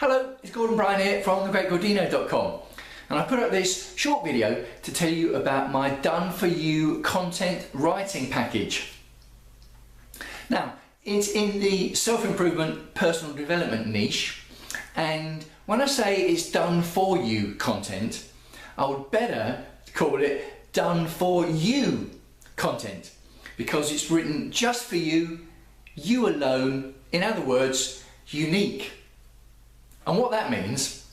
Hello, it's Bryan here from thegreatgordino.com, and I put up this short video to tell you about my done for you content writing package. Now, it's in the self-improvement personal development niche, and when I say it's done for you content, I would better call it done for you content, because it's written just for you, you alone, in other words, unique. And what that means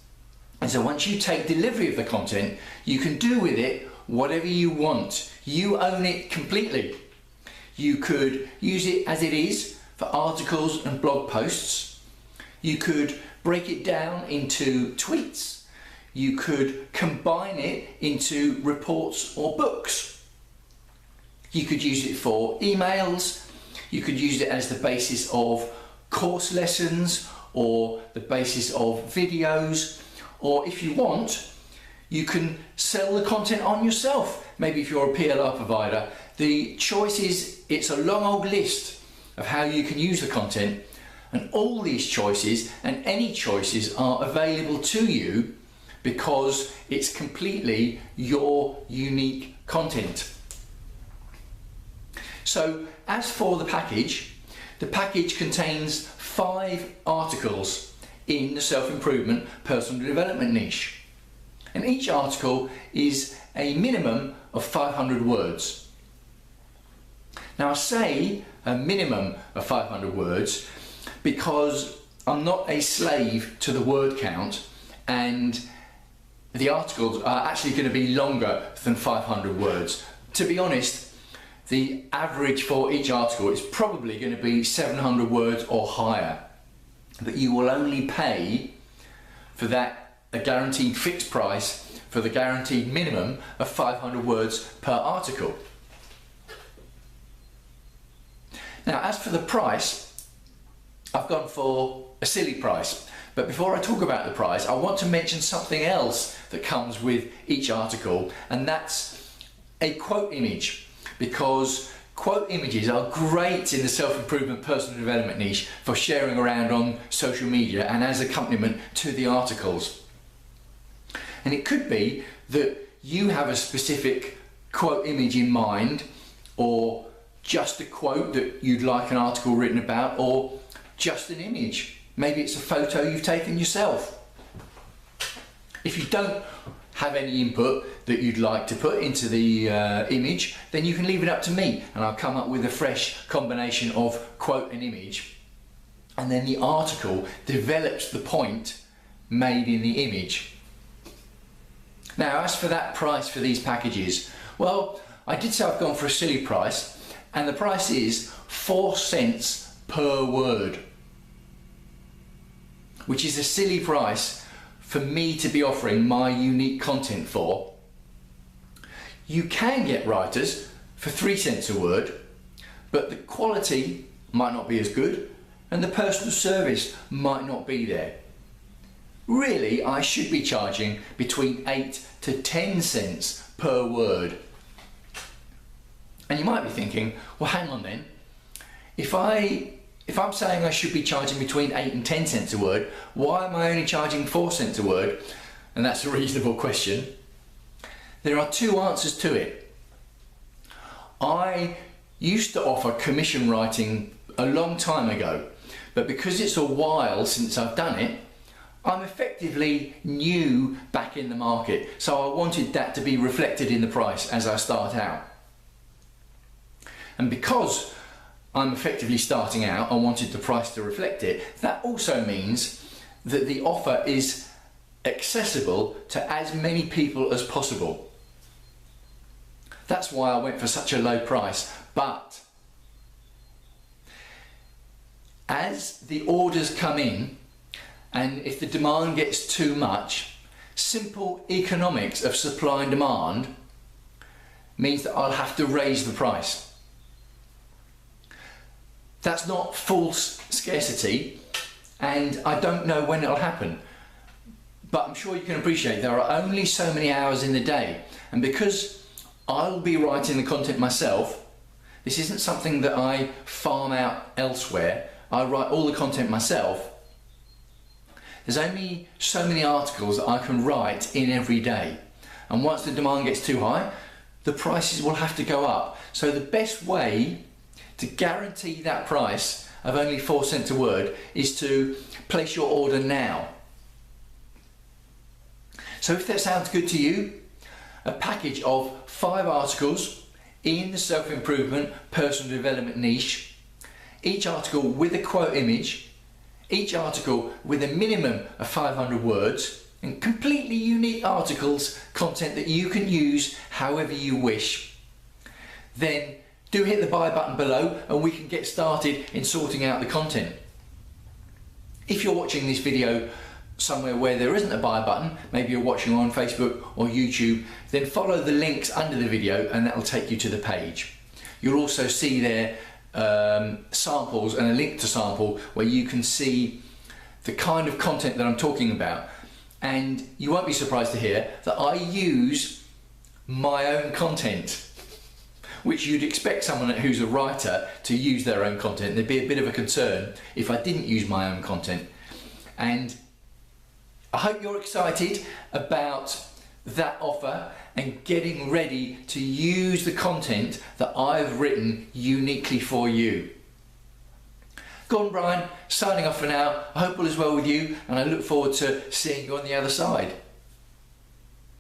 is that once you take delivery of the content, you can do with it whatever you want. You own it completely. You could use it as it is for articles and blog posts. You could break it down into tweets. You could combine it into reports or books. You could use it for emails. You could use it as the basis of course lessons or the basis of videos, or if you want, you can sell the content on yourself. Maybe if you're a PLR provider, the choice is, it's a long old list of how you can use the content, and all these choices and any choices are available to you because it's completely your unique content. So as for the package contains 5 articles in the self-improvement personal development niche, and each article is a minimum of 500 words. Now I say a minimum of 500 words because I'm not a slave to the word count, and the articles are actually going to be longer than 500 words. To be honest, the average for each article is probably going to be 700 words or higher, but you will only pay for that a guaranteed fixed price for the guaranteed minimum of 500 words per article. Now, as for the price, I've gone for a silly price, but before I talk about the price, I want to mention something else that comes with each article, and that's a quote image. Because quote images are great in the self-improvement personal development niche for sharing around on social media and as accompaniment to the articles. And it could be that you have a specific quote image in mind, or just a quote that you'd like an article written about, or just an image. Maybe it's a photo you've taken yourself. If you don't have any input that you'd like to put into the image, then you can leave it up to me and I'll come up with a fresh combination of quote and image, and then the article develops the point made in the image. Now, as for that price for these packages, well, I did say I've gone for a silly price, and the price is 4 cents per word, which is a silly price for me to be offering my unique content for. You can get writers for 3 cents a word, but the quality might not be as good and the personal service might not be there. Really, I should be charging between 8 to 10 cents per word. And you might be thinking, well, hang on then, if I'm saying I should be charging between 8 and 10 cents a word, why am I only charging 4 cents a word? And that's a reasonable question. There are 2 answers to it. I used to offer commission writing a long time ago, but because it's a while since I've done it, I'm effectively new back in the market. So I wanted that to be reflected in the price as I start out. And because I'm effectively starting out, I wanted the price to reflect it. That also means that the offer is accessible to as many people as possible. That's why I went for such a low price. But as the orders come in, and if the demand gets too much, simple economics of supply and demand means that I'll have to raise the price. That's not false scarcity, and I don't know when it'll happen, but I'm sure you can appreciate there are only so many hours in the day, and because I'll be writing the content myself, this isn't something that I farm out elsewhere, I write all the content myself, There's only so many articles that I can write in every day. And once the demand gets too high, the prices will have to go up. So the best way to guarantee that price of only 4 cents a word is to place your order now. So if that sounds good to you, a package of 5 articles in the self-improvement, personal development niche, each article with a quote image, each article with a minimum of 500 words, and completely unique articles, content that you can use however you wish, then do hit the buy button below and we can get started in sorting out the content. If you're watching this video somewhere where there isn't a buy button, maybe you're watching on Facebook or YouTube, then follow the links under the video and that will take you to the page. You'll also see there samples and a link to sample where you can see the kind of content that I'm talking about. And you won't be surprised to hear that I use my own content, which you'd expect someone who's a writer to use their own content. There'd be a bit of a concern if I didn't use my own content. And I hope you're excited about that offer and getting ready to use the content that I've written uniquely for you. Go on, Bryan, signing off for now. I hope all is well with you and I look forward to seeing you on the other side.